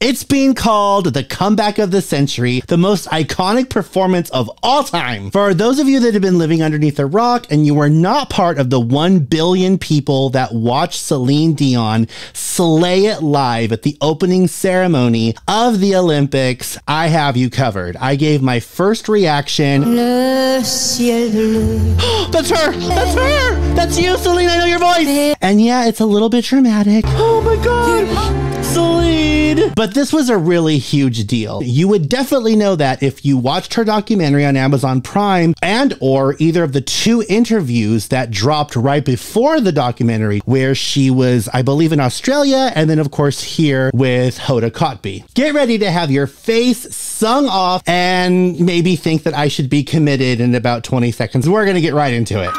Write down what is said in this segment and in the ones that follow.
It's being called the comeback of the century, the most iconic performance of all time. For those of you that have been living underneath a rock and you were not part of the 1 billion people that watched Celine Dion slay it live at the opening ceremony of the Olympics, I have you covered. I gave my first reaction. Le ciel bleu. That's her! That's her! That's you, Celine, I know your voice! And yeah, it's a little bit dramatic. Oh my God! Celine! But this was a really huge deal. You would definitely know that if you watched her documentary on Amazon Prime and or either of the 2 interviews that dropped right before the documentary where she was, I believe, in Australia and then of course here with Hoda Kotb. Get ready to have your face sung off and maybe think that I should be committed in about 20 seconds. We're gonna get right into it.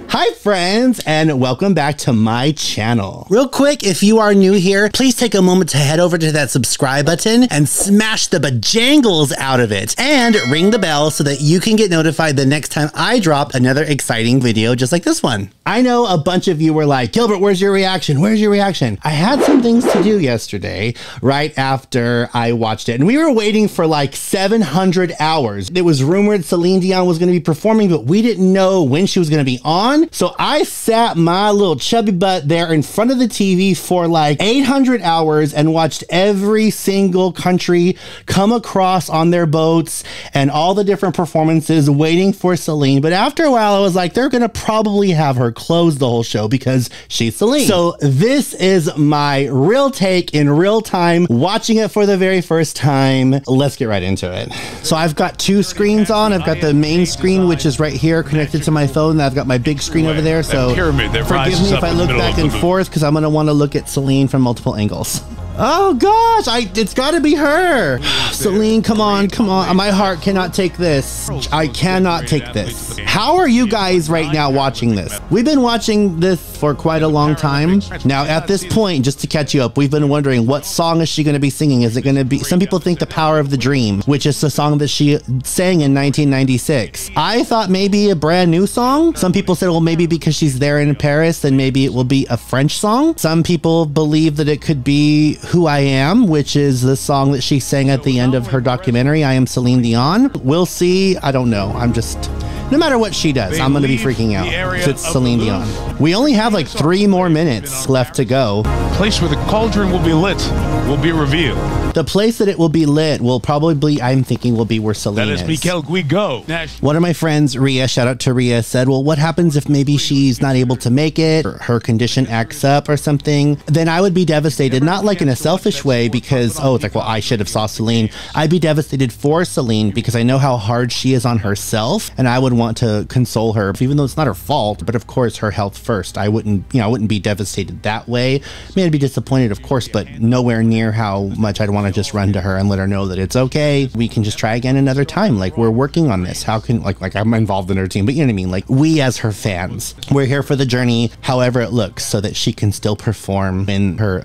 Hi friends, and welcome back to my channel. Real quick, if you are new here, please take a moment to head over to that subscribe button and smash the bajangles out of it and ring the bell so that you can get notified the next time I drop another exciting video just like this one. I know a bunch of you were like, Gilbert, where's your reaction? Where's your reaction? I had some things to do yesterday right after I watched it, and we were waiting for like 700 hours. It was rumored Celine Dion was going to be performing, but we didn't know when she was going to be on. So I sat my little chubby butt there in front of the TV for like 800 hours and watched every single country come across on their boats and all the different performances waiting for Celine. But after a while, I was like, they're going to probably have her close the whole show because she's Celine. So this is my real take in real time, watching it for the very first time. Let's get right into it. So I've got 2 screens on. I've got the main screen, which is right here connected to my phone. And I've got my big screen over there, so forgive me if I look back and forth because I'm going to want to look at Celine from multiple angles. Oh gosh, it's got to be her. Celine, come on, come on. My heart cannot take this. I cannot take this. How are you guys right now watching this? We've been watching this for quite a long time. Now, at this point, just to catch you up, we've been wondering what song is she going to be singing? Is it going to be, some people think The Power of the Dream, which is the song that she sang in 1996. I thought maybe a brand new song. Some people said, well, maybe because she's there in Paris, then maybe it will be a French song. Some people believe that it could be Who I Am, which is the song that she sang at the end of her documentary, I Am Celine Dion. We'll see. I don't know. I'm just, no matter what she does, I'm going to be freaking out if it's Celine Dion. We only have like 3 more minutes left to go. The place where the cauldron will be lit will be revealed. The place that it will be lit will probably, I'm thinking, will be where Celine is. That is Mikel Guigo. One of my friends, Ria, shout out to Ria, said, well, what happens if maybe she's not able to make it or her condition acts up or something? Then I would be devastated, not like in a selfish way because, oh, it's like, well, I should have saw Celine. I'd be devastated for Celine because I know how hard she is on herself and I would want to console her, even though it's not her fault, but of course her health first. I wouldn't, I wouldn't be devastated that way. I mean, I'd be disappointed, of course, but nowhere near how much I'd want to just run to her and let her know that it's okay. We can just try again another time. Like, we're working on this. How can, like I'm involved in her team, but you know what I mean? Like, we as her fans, we're here for the journey, however it looks, so that she can still perform when her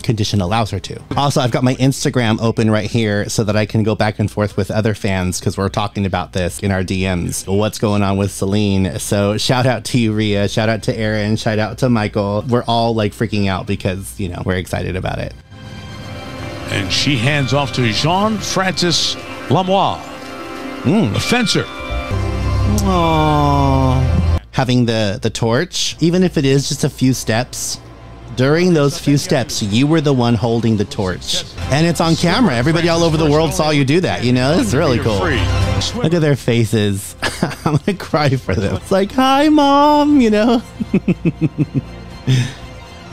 condition allows her to. Also, I've got my Instagram open right here so that I can go back and forth with other fans because we're talking about this in our DMs. What's going on with Celine? So shout out to you, Ria. Shout out to Aaron. Shout out to Michael. We're all like freaking out because, you know, we're excited about it. And she hands off to Jean-Francis Lamois, a fencer. Aww. Having the torch, even if it is just a few steps, during those few steps, you were the one holding the torch. And it's on camera. Everybody all over the world saw you do that, you know? It's really cool. Look at their faces. I'm gonna cry for them. It's like, hi, Mom, you know?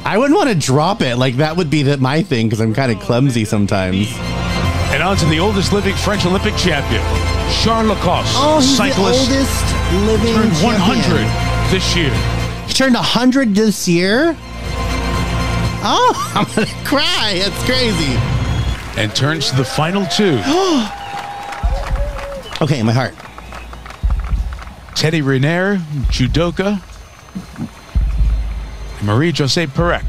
I wouldn't want to drop it. Like, that would be my thing because I'm kind of clumsy sometimes. And on to the oldest living French Olympic champion, Charles Lacoste, he's cyclist, the oldest living turned 100 champion. This year. He turned 100 this year? Oh, I'm going to cry. That's crazy. And turns to the final 2. Okay, my heart. Teddy Riner, judoka, Marie-Josée Pérec,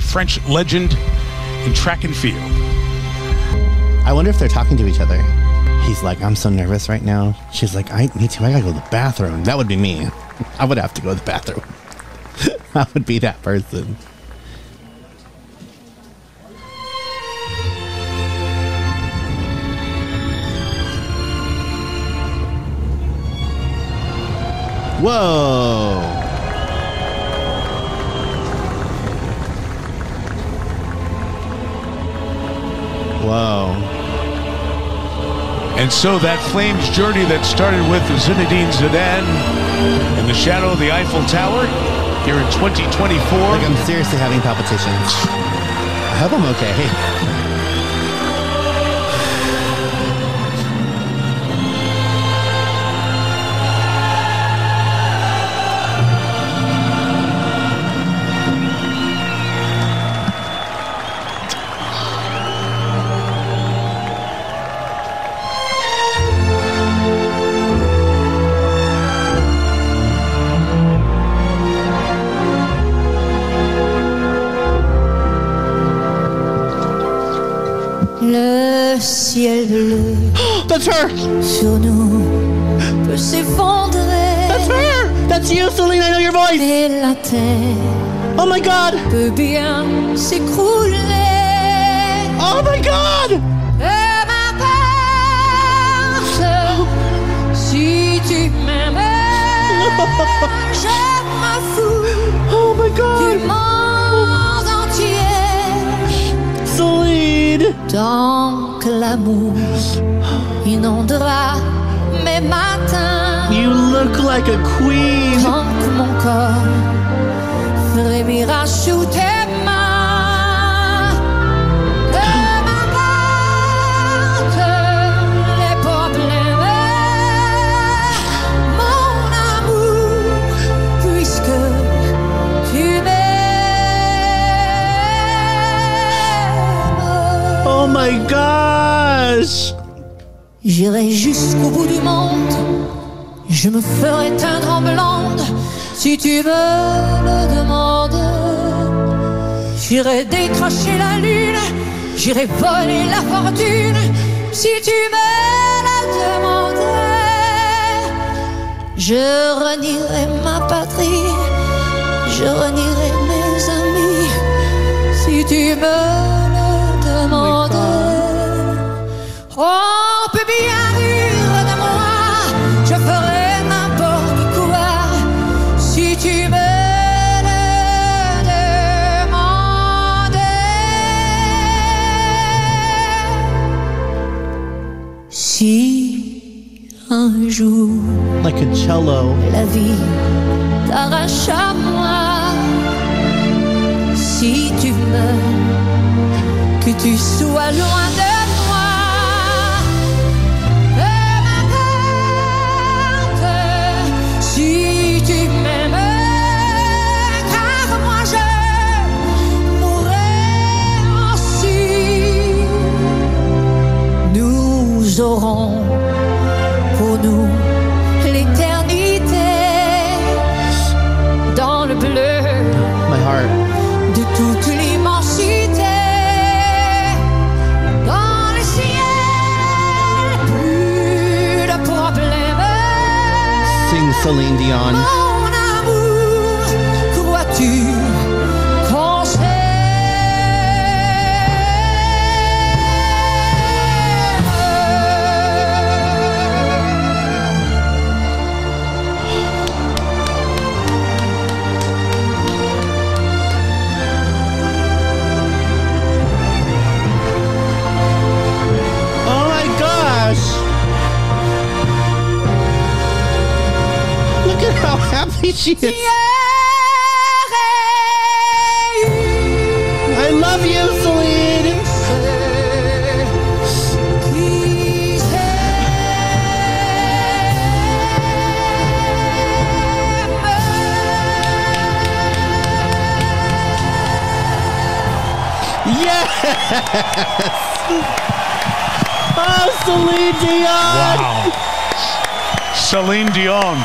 French legend in track and field. I wonder if they're talking to each other. He's like, I'm so nervous right now. She's like, me too. I gotta go to the bathroom. That would be me. I would have to go to the bathroom. I would be that person. Whoa. Whoa. And so that Flames journey that started with Zinedine Zidane in the shadow of the Eiffel Tower here in 2024. Like, I'm seriously having palpitations. I hope I'm okay. Le ciel bleu That's her! sur nous peut s'effondrer. That's her! That's you, Celine, I know your voice! Et la terre Oh my god! peut bien s'écrouler. Oh my god! Peu m'importe si tu m'aimes, je m'en fous Oh my du god! monde entier. Celine! Tant que l'amour inondera mes matins, You look like a queen! tant que mon corps frémira sous tes mains. Peu m'importe les problèmes, mon amour, puisque tu m'aimes. Oh my gosh! J'irai jusqu'au bout du monde, je me ferai teindre en blonde si tu me le demandes. J'irai décrocher la lune, j'irai voler la fortune si tu me la demandes. Je renierai ma patrie, je renierai mes amis si tu me le demandes. On peut bien rire de moi, je ferai n'importe quoi si tu me le demandais. Si un jour Like a cello. la vie t'arrache à moi, si tu meurs, que tu sois loin de moi. Peu m'importe si tu m'aimes, car moi je mourrai ainsi. Nous aurons pour nous l'éternité dans le bleu My heart. de toute l'immensité. Dans le ciel, plus de problèmes. Sing Celine Dion. Mon amour, crois-tu qu'on s'aime? Oh my gosh! Look at how happy she is. I love you, Celine! Yes! Oh, Celine Dion! Wow. Celine Dion,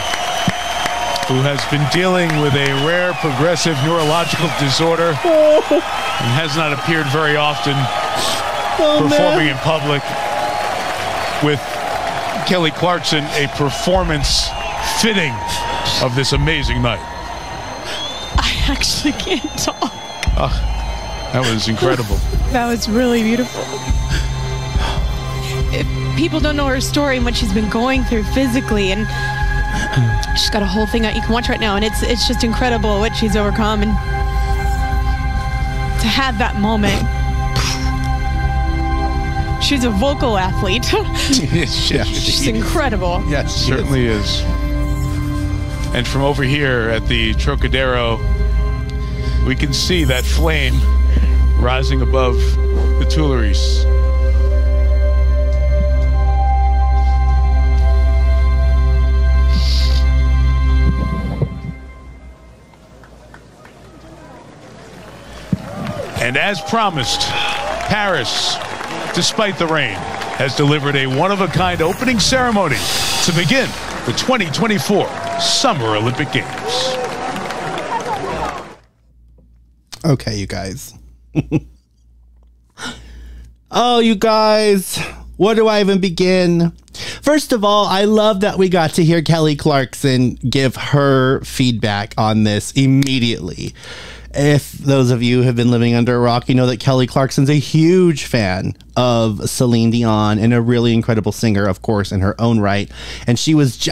who has been dealing with a rare progressive neurological disorder and has not appeared very often performing in public with Kelly Clarkson a performance fitting of this amazing night? I actually can't talk. That was incredible. That was really beautiful. If people don't know her story and what she's been going through physically, and she's got a whole thing out you can watch right now, and it's just incredible what she's overcome, and to have that moment. She's a vocal athlete. She's incredible. Yes, certainly is. And from over here at the Trocadero, we can see that flame rising above the Tuileries. And as promised, Paris, despite the rain, has delivered a one-of-a-kind opening ceremony to begin the 2024 Summer Olympic Games. Okay, you guys. Oh, you guys, where do I even begin? First of all, I love that we got to hear Kelly Clarkson give her feedback on this immediately. If those of you have been living under a rock, you know that Kelly Clarkson's a huge fan of Celine Dion and a really incredible singer, of course, in her own right. And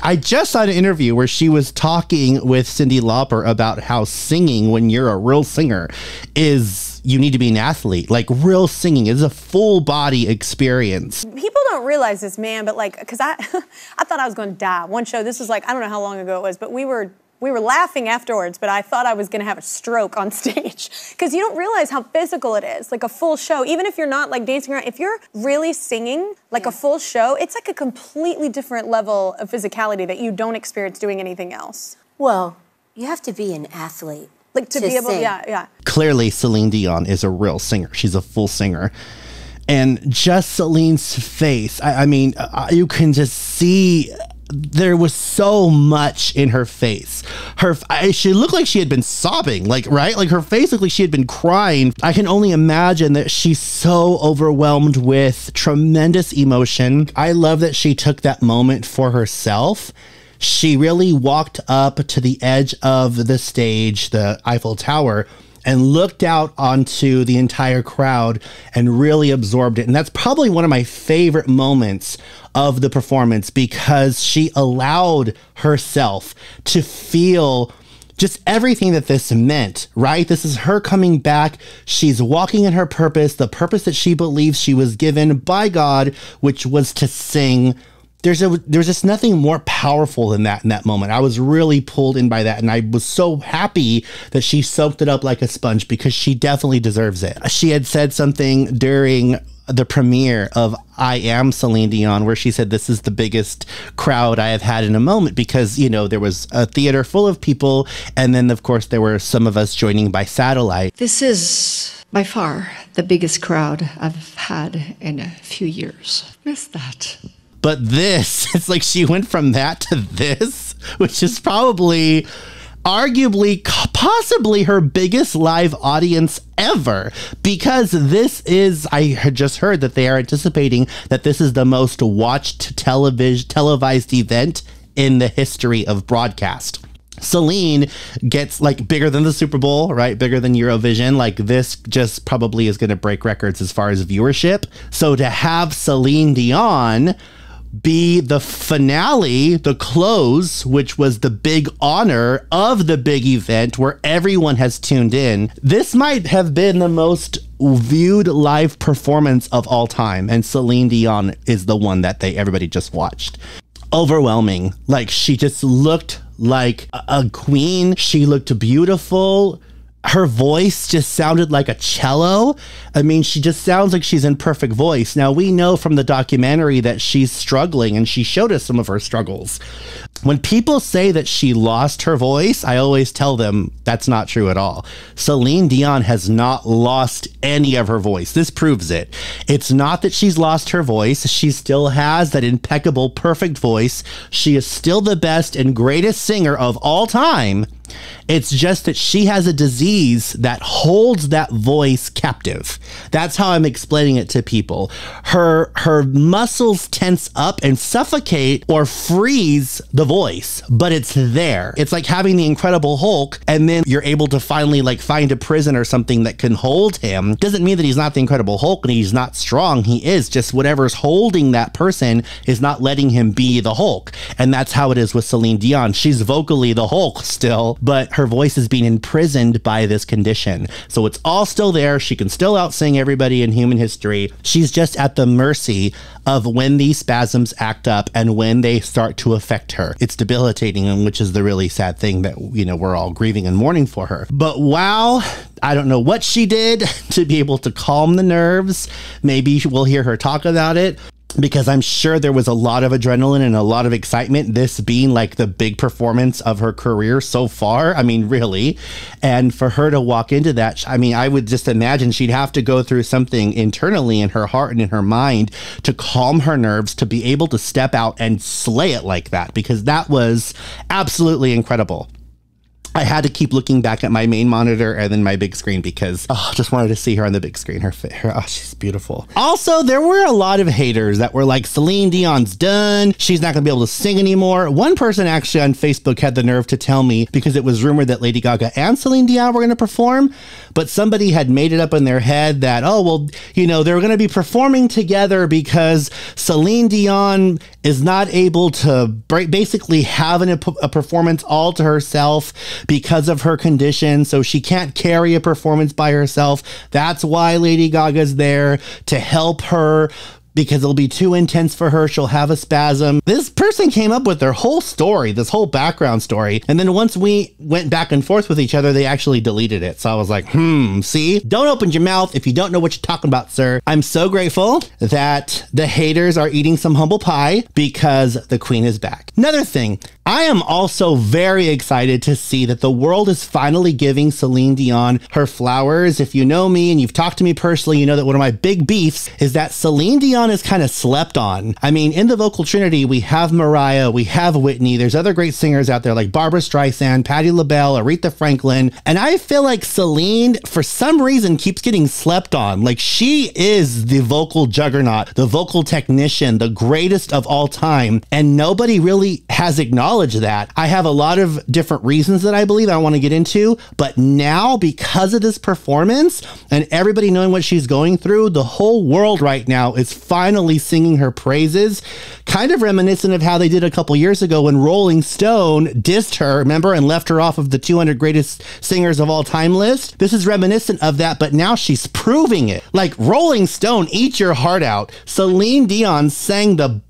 I just saw an interview where she was talking with Cyndi Lauper about how singing, when you're a real singer, you need to be an athlete. Like, real singing is a full body experience. People don't realize this, man, but like, cause I thought I was going to die. One show, this was like, I don't know how long ago it was, but we were laughing afterwards, but I thought I was going to have a stroke on stage. Because you don't realize how physical it is, like a full show. Even if you're not like dancing around, if you're really singing like a full show, it's like a completely different level of physicality that you don't experience doing anything else. Well, you have to be an athlete. Like to be able, sing. yeah. Clearly, Celine Dion is a real singer. She's a full singer. And just Celine's face, I mean, you can just see there was so much in her face. She looked like she had been sobbing, right? Like her face looked like she had been crying. I can only imagine that she's so overwhelmed with tremendous emotion. I love that she took that moment for herself. She really walked up to the edge of the stage, the Eiffel Tower, and looked out onto the entire crowd and really absorbed it. And that's probably one of my favorite moments of the performance, because she allowed herself to feel just everything that this meant, right? This is her coming back. She's walking in her purpose, the purpose that she believes she was given by God, which was to sing. There's just nothing more powerful than that in that moment. I was really pulled in by that, and I was so happy that she soaked it up like a sponge, because she definitely deserves it. She had said something during the premiere of I Am Celine Dion where she said, "This is the biggest crowd I have had in a moment," because, you know, there was a theater full of people, and then of course there were some of us joining by satellite. This is by far the biggest crowd I've had in a few years. Miss that. But this, it's like she went from that to this, which is probably, arguably, possibly her biggest live audience ever, because this is, I had just heard that they are anticipating that this is the most watched televised event in the history of broadcast. Celine gets like bigger than the Super Bowl, right? Bigger than Eurovision. Like, this just probably is going to break records as far as viewership. So to have Celine Dion be the finale, the close, which was the big honor of the big event where everyone has tuned in, this might have been the most viewed live performance of all time, and Celine Dion is the one that everybody just watched. Overwhelming. Like, she just looked like a queen. She looked beautiful. Her voice just sounded like a cello. I mean, she just sounds like she's in perfect voice. Now, we know from the documentary that she's struggling, and she showed us some of her struggles. When people say that she lost her voice, I always tell them that's not true at all. Celine Dion has not lost any of her voice. This proves it. It's not that she's lost her voice. She still has that impeccable, perfect voice. She is still the best and greatest singer of all time. It's just that she has a disease that holds that voice captive. That's how I'm explaining it to people. Her muscles tense up and suffocate or freeze the voice, but it's there. It's like having the Incredible Hulk, and then you're able to finally like find a prison or something that can hold him. Doesn't mean that he's not the Incredible Hulk and he's not strong. He is, just whatever's holding that person is not letting him be the Hulk. And that's how it is with Celine Dion. She's vocally the Hulk still, but her voice is being imprisoned by this condition. So it's all still there. She can still outsing everybody in human history. She's just at the mercy of when these spasms act up and when they start to affect her. It's debilitating, and which is the really sad thing that, you know, we're all grieving and mourning for her. But wow, I don't know what she did to be able to calm the nerves. Maybe we'll hear her talk about it, because I'm sure there was a lot of adrenaline and a lot of excitement, this being like the big performance of her career so far. I mean, really. And for her to walk into that, I mean, I would just imagine she'd have to go through something internally in her heart and in her mind to calm her nerves, to be able to step out and slay it like that, because that was absolutely incredible. I had to keep looking back at my main monitor and then my big screen because I just wanted to see her on the big screen. Her oh, she's beautiful. Also, there were a lot of haters that were like, Celine Dion's done. She's not going to be able to sing anymore. One person actually on Facebook had the nerve to tell me, because it was rumored that Lady Gaga and Celine Dion were going to perform, but somebody had made it up in their head that, oh, well, you know, they're going to be performing together because Celine Dion is not able to basically have a performance all to herself because of her condition, so she can't carry a performance by herself. That's why Lady Gaga's there to help her, because it'll be too intense for her. She'll have a spasm. This person came up with their whole story, this whole background story. And then once we went back and forth with each other, they actually deleted it. So I was like, see, don't open your mouth if you don't know what you're talking about, sir. I'm so grateful that the haters are eating some humble pie because the queen is back. Another thing, I am also very excited to see that the world is finally giving Celine Dion her flowers. If you know me and you've talked to me personally, you know that one of my big beefs is that Celine Dion is kind of slept on. I mean, in the vocal trinity, we have Mariah, we have Whitney, there's other great singers out there like Barbara Streisand, Patti LaBelle, Aretha Franklin, and I feel like Celine, for some reason, keeps getting slept on. Like, she is the vocal juggernaut, the vocal technician, the greatest of all time, and nobody really has acknowledged that. I have a lot of different reasons that I believe I want to get into, but now, because of this performance and everybody knowing what she's going through, the whole world right now is finally singing her praises, kind of reminiscent of how they did a couple years ago when Rolling Stone dissed her, remember, and left her off of the 200 greatest singers of all time list. This is reminiscent of that, but now she's proving it. Like, Rolling Stone, eat your heart out. Celine Dion sang the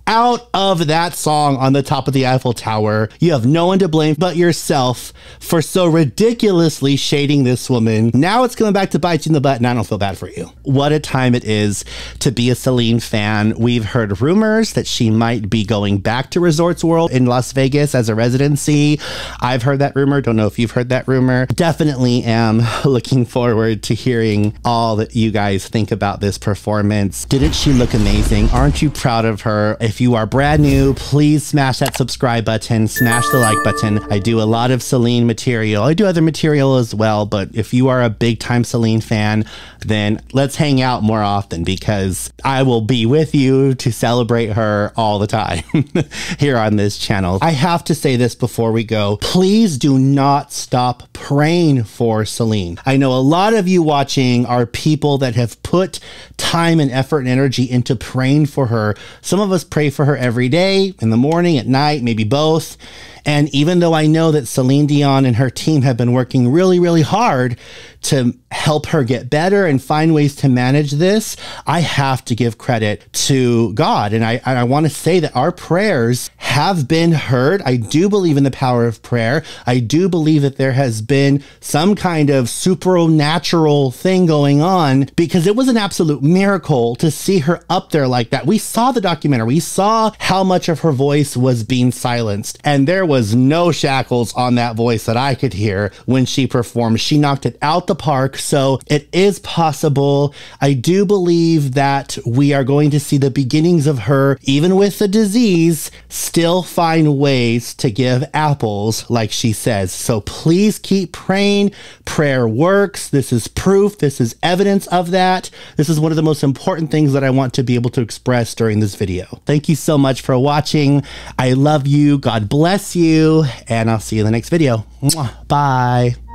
out of that song on the top of the Eiffel Tower. You have no one to blame but yourself for so ridiculously shading this woman. Now it's coming back to bite you in the butt, and I don't feel bad for you. What a time it is to be a Celine fan. We've heard rumors that she might be going back to Resorts World in Las Vegas as a residency. I've heard that rumor. Don't know if you've heard that rumor. Definitely am looking forward to hearing all that you guys think about this performance. Didn't she look amazing? Aren't you proud of her? If you are brand new, please smash that subscribe button, smash the like button. I do a lot of Celine material. I do other material as well, but if you are a big time Celine fan, then let's hang out more often, because I will be with you to celebrate her all the time here on this channel. I have to say this before we go. Please do not stop praying for Celine. I know a lot of you watching are people that have put time and effort and energy into praying for her. Some of us pray for her every day, in the morning, at night, maybe both. And even though I know that Celine Dion and her team have been working really, really hard to help her get better and find ways to manage this, I have to give credit to God. And I want to say that our prayers have been heard. I do believe in the power of prayer. I do believe that there has been some kind of supernatural thing going on, because it was an absolute miracle to see her up there like that. We saw the documentary. We saw how much of her voice was being silenced, and there was no shackles on that voice that I could hear when she performed. She knocked it out the park. So it is possible. I do believe that we are going to see the beginnings of her, even with the disease, still still find ways to give apples, like she says. So please keep praying. Prayer works. This is proof. This is evidence of that. This is one of the most important things that I want to be able to express during this video. Thank you so much for watching. I love you. God bless you. And I'll see you in the next video. Mwah. Bye.